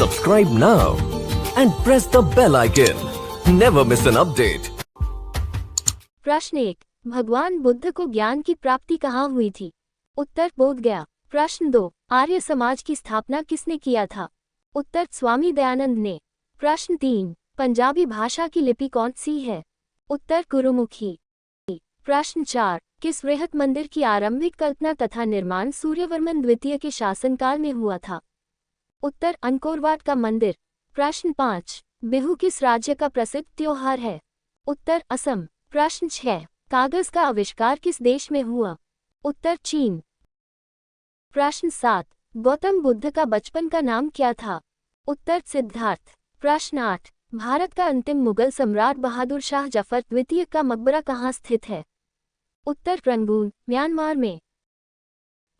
Subscribe now and press the bell icon. Never miss an update. प्रश्न 1. भगवान बुद्ध को ज्ञान की प्राप्ति कहाँ हुई थी? उत्तर बोध गया। प्रश्न 2. आर्य समाज की स्थापना किसने किया था? उत्तर स्वामी दयानंद ने। प्रश्न 3. पंजाबी भाषा की लिपि कौन सी है? उत्तर गुरुमुखी। प्रश्न 4. किस वृहत मंदिर की आरंभिक कल्पना तथा निर्माण सूर्यवर्मन द्वितीय के शासनकाल में हुआ था? उत्तर अंकोरवाट का मंदिर। प्रश्न 5. बिहू किस राज्य का प्रसिद्ध त्योहार है? उत्तर असम। प्रश्न 6. कागज का आविष्कार किस देश में हुआ? उत्तर चीन। प्रश्न 7. गौतम बुद्ध का बचपन का नाम क्या था? उत्तर सिद्धार्थ। प्रश्न 8. भारत का अंतिम मुगल सम्राट बहादुर शाह जफर द्वितीय का मकबरा कहाँ स्थित है? उत्तर रंगून, म्यांमार में।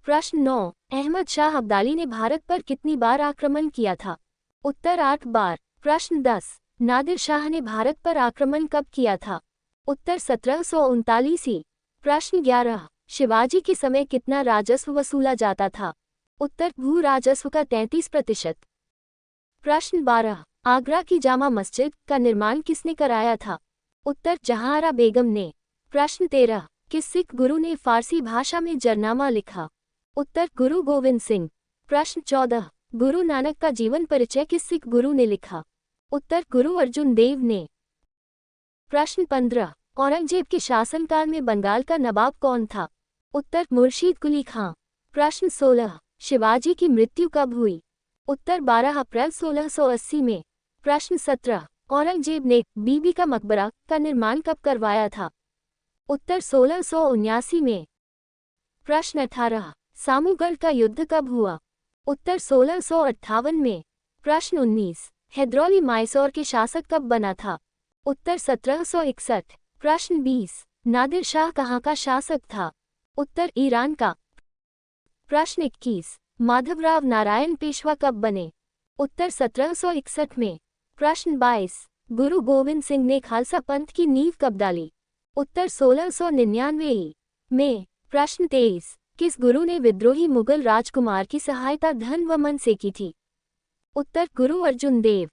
प्रश्न 9. अहमद शाह अब्दाली ने भारत पर कितनी बार आक्रमण किया था? उत्तर 8 बार। प्रश्न 10. नादिर शाह ने भारत पर आक्रमण कब किया था? उत्तर 1739। प्रश्न 11. शिवाजी के समय कितना राजस्व वसूला जाता था? उत्तर भू राजस्व का 33%। प्रश्न 12. आगरा की जामा मस्जिद का निर्माण किसने कराया था? उत्तर जहांआरा बेगम ने। प्रश्न 13. किस सिख गुरु ने फारसी भाषा में जरनामा लिखा? उत्तर गुरु गोविंद सिंह। प्रश्न 14. गुरु नानक का जीवन परिचय किस सिख गुरु ने लिखा? उत्तर गुरु अर्जुन देव ने। प्रश्न 15. औरंगजेब के शासनकाल में बंगाल का नवाब कौन था? उत्तर मुर्शीद कुली खां। प्रश्न 16. शिवाजी की मृत्यु कब हुई? उत्तर 12 अप्रैल 1680 में। प्रश्न 17. औरंगजेब ने बीबी का मकबरा का निर्माण कब करवाया था? उत्तर 1679 में। प्रश्न 18. सामूगढ़ का युद्ध कब हुआ? उत्तर 1658 में। प्रश्न 19. हैदरौली मायसोर के शासक कब बना था? उत्तर 1761। प्रश्न 20. नादिर शाह कहाँ का शासक था? उत्तर ईरान का। प्रश्न 21. माधवराव नारायण पेशवा कब बने? उत्तर 1761 में। प्रश्न 22. गुरु गोविंद सिंह ने खालसा पंथ की नींव कब डाली? उत्तर 1699 में। प्रश्न 23. किस गुरु ने विद्रोही मुगल राजकुमार की सहायता धन व मन से की थी? उत्तर गुरु अर्जुन देव।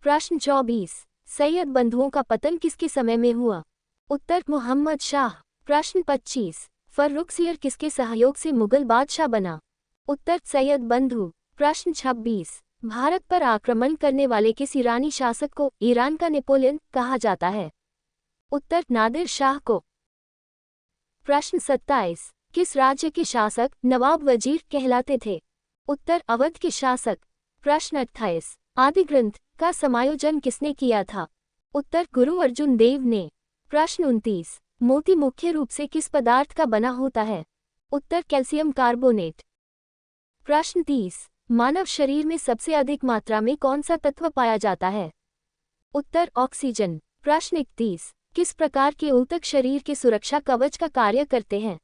प्रश्न 24. सैयद बंधुओं का पतन किसके समय में हुआ? उत्तर मोहम्मद शाह। प्रश्न 25. फर्रुखसियर किसके सहयोग से मुगल बादशाह बना? उत्तर सैयद बंधु। प्रश्न 26. भारत पर आक्रमण करने वाले किस ईरानी शासक को ईरान का नेपोलियन कहा जाता है? उत्तर नादिर शाह को। प्रश्न 27. किस राज्य के शासक नवाब वजीर कहलाते थे? उत्तर अवध के शासक। प्रश्न 28. आदि ग्रंथ का समायोजन किसने किया था? उत्तर गुरु अर्जुन देव ने। प्रश्न 29. मोती मुख्य रूप से किस पदार्थ का बना होता है? उत्तर कैल्शियम कार्बोनेट। प्रश्न 30. मानव शरीर में सबसे अधिक मात्रा में कौन सा तत्व पाया जाता है? उत्तर ऑक्सीजन। प्रश्न 31. किस प्रकार के ऊतक शरीर के सुरक्षा कवच का कार्य करते हैं?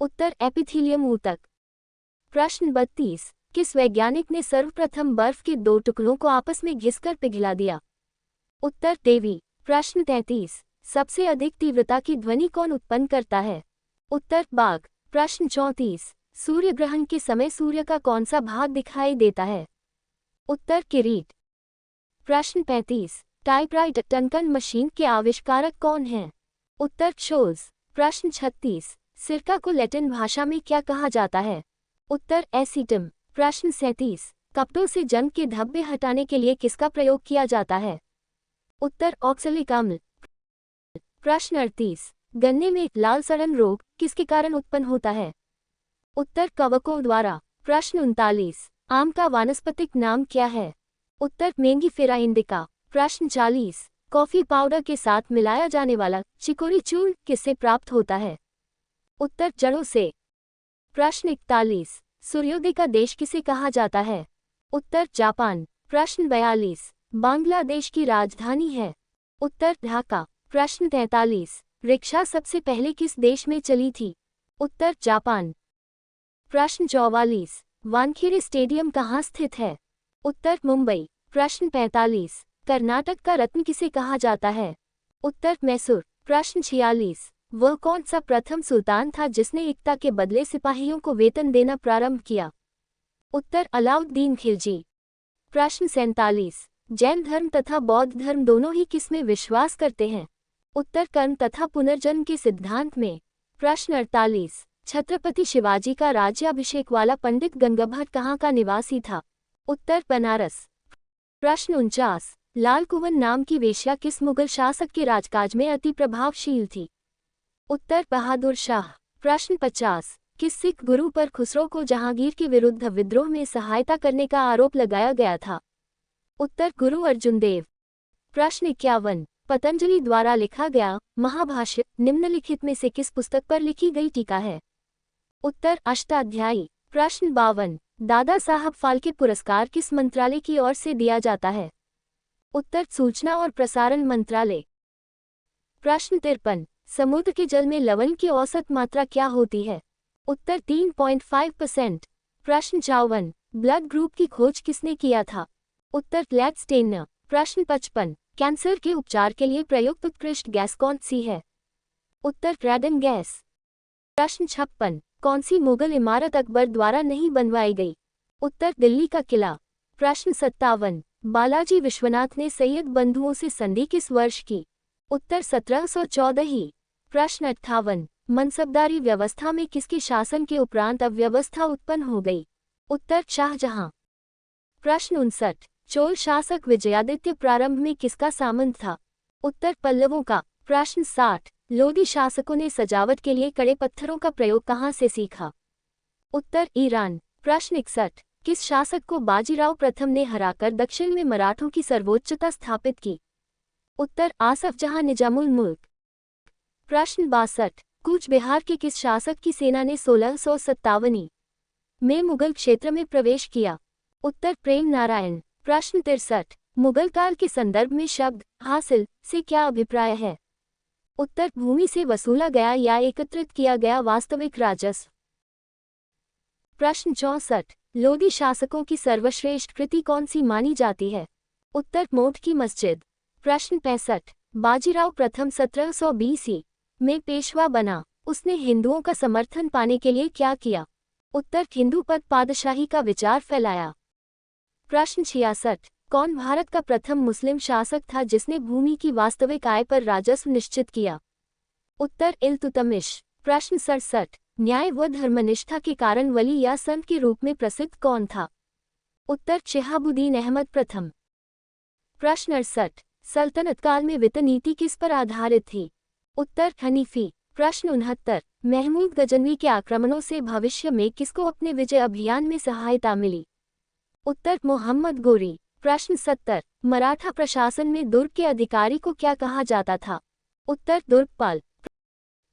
उत्तर एपिथेलियम ऊतक। प्रश्न 32. किस वैज्ञानिक ने सर्वप्रथम बर्फ के 2 टुकड़ों को आपस में घिसकर पिघला दिया? उत्तर देवी। प्रश्न 33. सबसे अधिक तीव्रता की ध्वनि कौन उत्पन्न करता है? उत्तर बाघ। प्रश्न 34. सूर्य ग्रहण के समय सूर्य का कौन सा भाग दिखाई देता है? उत्तर किरीट। प्रश्न 35. टाइपराइटर टंकन मशीन के आविष्कारक कौन हैं? उत्तर शोल्ज। प्रश्न 36. सिरका को लैटिन भाषा में क्या कहा जाता है? उत्तर एसीटम। प्रश्न 37. कपड़ों से जंग के धब्बे हटाने के लिए किसका प्रयोग किया जाता है? उत्तर ऑक्सैलिक अम्ल। प्रश्न 38. गन्ने में लाल सड़न रोग किसके कारण उत्पन्न होता है? उत्तर कवकों द्वारा। प्रश्न 39. आम का वानस्पतिक नाम क्या है? उत्तर मेंगीफेरा इंडिका। प्रश्न 40. कॉफी पाउडर के साथ मिलाया जाने वाला चिकोरी चूर्ण किससे प्राप्त होता है? उत्तर जड़ों से। प्रश्न 41. सूर्योदय का देश किसे कहा जाता है? उत्तर जापान। प्रश्न 42. बांग्लादेश की राजधानी है? उत्तर ढाका। प्रश्न 43. रिक्शा सबसे पहले किस देश में चली थी? उत्तर जापान। प्रश्न 44. वानखेड़े स्टेडियम कहाँ स्थित है? उत्तर मुंबई। प्रश्न 45. कर्नाटक का रत्न किसे कहा जाता है? उत्तर मैसूर। प्रश्न 46. वह कौन सा प्रथम सुल्तान था जिसने एकता के बदले सिपाहियों को वेतन देना प्रारंभ किया? उत्तर अलाउद्दीन खिलजी। प्रश्न 47, जैन धर्म तथा बौद्ध धर्म दोनों ही किस में विश्वास करते हैं? उत्तर कर्म तथा पुनर्जन्म के सिद्धांत में। प्रश्न 48, छत्रपति शिवाजी का राज्याभिषेक वाला पंडित गंगाभट्ट कहाँ का निवासी था? उत्तर बनारस। प्रश्न 49, लाल कुंवन नाम की वेश्या किस मुगल शासक के राजकाज में अति प्रभावशील थी? उत्तर बहादुर शाह। प्रश्न 50, किस सिख गुरु पर खुसरो को जहांगीर के विरुद्ध विद्रोह में सहायता करने का आरोप लगाया गया था? उत्तर गुरु अर्जुन देव। प्रश्न 51, पतंजलि द्वारा लिखा गया महाभाष्य निम्नलिखित में से किस पुस्तक पर लिखी गई टीका है? उत्तर अष्टाध्यायी। प्रश्न 52, दादा साहब फाल्के पुरस्कार किस मंत्रालय की ओर से दिया जाता है? उत्तर सूचना और प्रसारण मंत्रालय। प्रश्न 53, समुद्र के जल में लवण की औसत मात्रा क्या होती है? उत्तर 3.5%। प्रश्न 54, ब्लड ग्रुप की खोज किसने किया था? उत्तर लैडस्टेनर। प्रश्न 55, कैंसर के उपचार के लिए प्रयुक्त उत्कृष्ट गैस कौन सी है? उत्तर रेडन गैस। प्रश्न 56, कौन सी मुगल इमारत अकबर द्वारा नहीं बनवाई गई? उत्तर दिल्ली का किला। प्रश्न 57, बालाजी विश्वनाथ ने सैयद बंधुओं से संधि किस वर्ष की? उत्तर 1714 ही। प्रश्न 58, मनसबदारी व्यवस्था में किसके शासन के उपरांत अव्यवस्था उत्पन्न हो गई? उत्तर शाहजहां। प्रश्न 59, चोल शासक विजयादित्य प्रारंभ में किसका सामंत था? उत्तर पल्लवों का। प्रश्न 60, लोदी शासकों ने सजावट के लिए कड़े पत्थरों का प्रयोग कहाँ से सीखा? उत्तर ईरान। प्रश्न 61, किस शासक को बाजीराव प्रथम ने हराकर दक्षिण में मराठों की सर्वोच्चता स्थापित की? उत्तर आसफ जहां निजामुल मुल्क। प्रश्न 62, कूच बिहार के किस शासक की सेना ने 1657 में मुगल क्षेत्र में प्रवेश किया? उत्तर प्रेम नारायण। प्रश्न 63, मुगल काल के संदर्भ में शब्द हासिल से क्या अभिप्राय है? उत्तर भूमि से वसूला गया या एकत्रित किया गया वास्तविक राजस्व। प्रश्न 64, लोदी शासकों की सर्वश्रेष्ठ कृति कौन सी मानी जाती है? उत्तर मोट की मस्जिद। प्रश्न 65, बाजीराव प्रथम 1720 में पेशवा बना, उसने हिंदुओं का समर्थन पाने के लिए क्या किया? उत्तर हिंदू पद पादशाही का विचार फैलाया। प्रश्न 66, कौन भारत का प्रथम मुस्लिम शासक था जिसने भूमि की वास्तविक आय पर राजस्व निश्चित किया? उत्तर इल्तुतमिश। प्रश्न 67, न्याय व धर्मनिष्ठा के कारण वली या संत के रूप में प्रसिद्ध कौन था? उत्तर शिहाबुद्दीन अहमद प्रथम। प्रश्न 68, सल्तनत काल में वित्त नीति किस पर आधारित थी? उत्तर हनीफी। प्रश्न 69, महमूद गजनवी के आक्रमणों से भविष्य में किसको अपने विजय अभियान में सहायता मिली? उत्तर मोहम्मद गोरी। प्रश्न 70, मराठा प्रशासन में दुर्ग के अधिकारी को क्या कहा जाता था? उत्तर दुर्गपाल।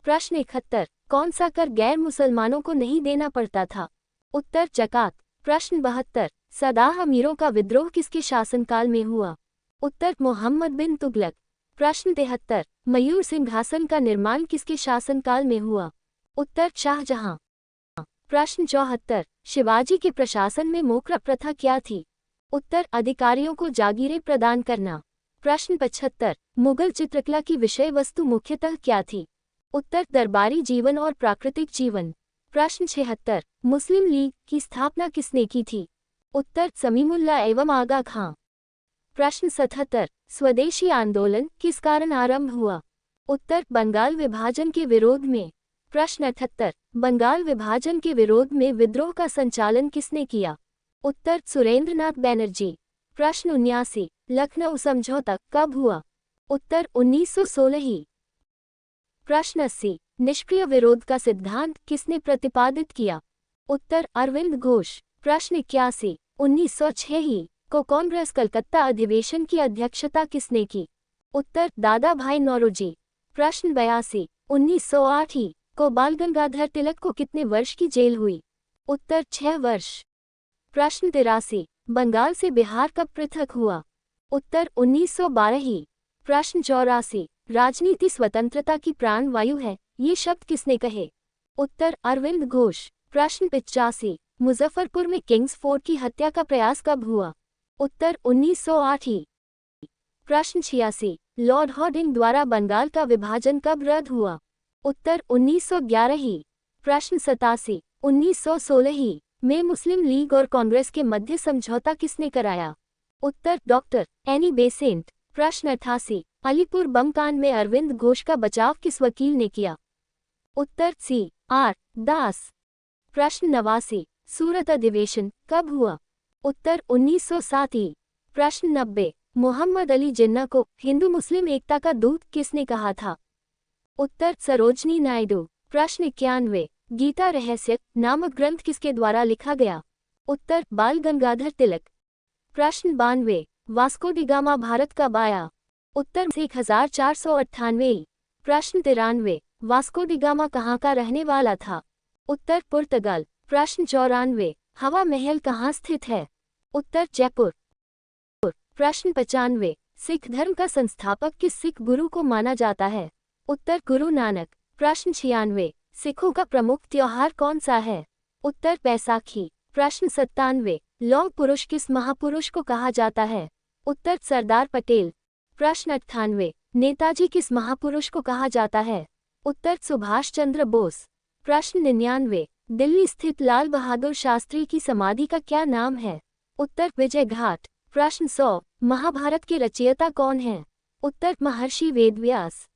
प्रश्न 71, कौन सा कर गैर मुसलमानों को नहीं देना पड़ता था? उत्तर जकात। प्रश्न 72, सदाह अमीरों का विद्रोह किसके शासनकाल में हुआ? उत्तर मोहम्मद बिन तुगलक। प्रश्न 73, मयूर सिंहासन का निर्माण किसके शासनकाल में हुआ? उत्तर शाहजहां। प्रश्न 74, शिवाजी के प्रशासन में मोक्रा प्रथा क्या थी? उत्तर अधिकारियों को जागीरें प्रदान करना। प्रश्न 75, मुगल चित्रकला की विषय वस्तु मुख्यतः क्या थी? उत्तर दरबारी जीवन और प्राकृतिक जीवन। प्रश्न 76, मुस्लिम लीग की स्थापना किसने की थी? उत्तर समीमुल्लाह एवं आगा खां। प्रश्न 77, स्वदेशी आंदोलन किस कारण आरंभ हुआ? उत्तर बंगाल विभाजन के विरोध में। प्रश्न 78, बंगाल विभाजन के विरोध में विद्रोह का संचालन किसने किया? उत्तर सुरेंद्रनाथ बैनर्जी। प्रश्न 79, लखनऊ समझौता कब हुआ? उत्तर 1916 ही। प्रश्न 80, निष्क्रिय विरोध का सिद्धांत किसने प्रतिपादित किया? उत्तर अरविंद घोष। प्रश्न 81, 1906 ही को कांग्रेस कलकत्ता अधिवेशन की अध्यक्षता किसने की? उत्तर दादा भाई नौरोजी। प्रश्न 82, 1908 ही को बाल गंगाधर तिलक को कितने वर्ष की जेल हुई? उत्तर 6 वर्ष। प्रश्न 83, बंगाल से बिहार कब पृथक हुआ? उत्तर 1912 ही। प्रश्न 84, राजनीति स्वतंत्रता की प्राण वायु है, ये शब्द किसने कहे? उत्तर अरविंद घोष। प्रश्न 85, मुजफ्फरपुर में किंग्स फोर्ट की हत्या का प्रयास कब हुआ? उत्तर 1908 ही। प्रश्न 86, लॉर्ड हॉर्डिंग द्वारा बंगाल का विभाजन कब रद्द हुआ? उत्तर 1911 ही। प्रश्न 87, 1916 ही में मुस्लिम लीग और कांग्रेस के मध्य समझौता किसने कराया? उत्तर डॉक्टर एनी बेसेंट। प्रश्न 88, अलीपुर बम कांड में अरविंद घोष का बचाव किस वकील ने किया? उत्तर सी आर दास। प्रश्न 89, सूरत अधिवेशन कब हुआ? उत्तर 1907 ई। प्रश्न 90, मोहम्मद अली जिन्ना को हिंदू मुस्लिम एकता का दूत किसने कहा था? उत्तर सरोजनी नायडू। प्रश्न 91, गीता रहस्य नामक ग्रंथ किसके द्वारा लिखा गया? उत्तर बाल गंगाधर तिलक। प्रश्न 92, वास्को डी गामा भारत कब आया? उत्तर 1498। प्रश्न 93, वास्को डी गामा कहाँ का रहने वाला था? उत्तर पुर्तगाल। प्रश्न 94, हवा महल कहाँ स्थित है? उत्तर जयपुर। प्रश्न 95, सिख धर्म का संस्थापक किस सिख गुरु को माना जाता है? उत्तर गुरु नानक। प्रश्न 96, सिखों का प्रमुख त्योहार कौन सा है? उत्तर बैसाखी। प्रश्न 97, लौह पुरुष किस महापुरुष को कहा जाता है? उत्तर सरदार पटेल। प्रश्न 98, नेताजी किस महापुरुष को कहा जाता है? उत्तर सुभाष चंद्र बोस। प्रश्न 99, दिल्ली स्थित लाल बहादुर शास्त्री की समाधि का क्या नाम है? उत्तर विजय घाट। प्रश्न 100, महाभारत के रचयिता कौन हैं? उत्तर महर्षि वेदव्यास।